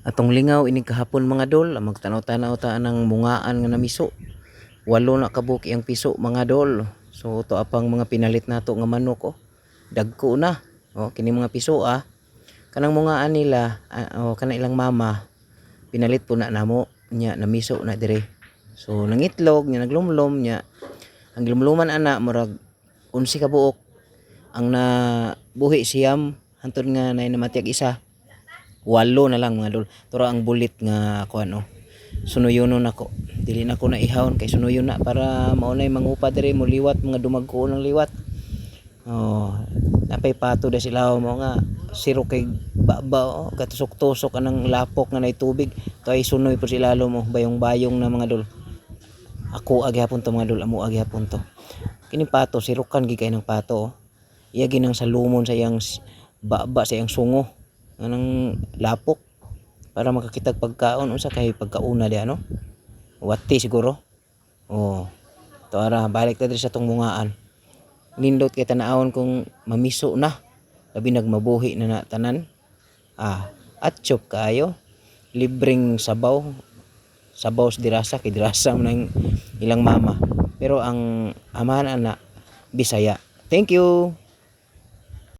Atong lingaw ini kahapon mga dol, magtanaw-tanaw ta ng mungaan nga namiso. 8 na kabuki ang piso mga dol. So to apang mga pinalit nato nga manok oh. Dagko na. Oh, kini mga piso ah. Kanang mungaan nila kana ilang mama pinalit po na namo nya namiso na dire. So nangitlog nya naglumlom nya. Ang glumluman ana murag 11 ka buok. Ang nabuhi siyam hantod nga nay namatiag isa. 8 na lang mga dol. Turo ang bulit nga kuan oh. Sunuyonon ako. Dili na ko na ihawon kay sunuyon na para maunay mangupa diri mo liwat mga dumagko ng liwat. Oh, napay pato da sila mo nga siro kay baba oh, katusok-tusok anang lapok nga nay tubig. To ay sunoy po sila mo bayong-bayong na mga dol. Ako agyapon to mga dol, amo agyapon to. Kini pato sirukan gi kay ng pato oh. Iya ginang salumon sa iyang baba sa iyang sungo anang lapok para makakitag pagkaon unsa kay pagkauna di ano wati siguro oh to ara balik ta diri sa tong mungaan nindot kay tanaawon kung mamiso na labi nagmabuhi na tanan atchop kayo libreng sabaw sa dirasa kay dirasa man ang ilang mama pero ang amahan ana Bisaya. Thank you.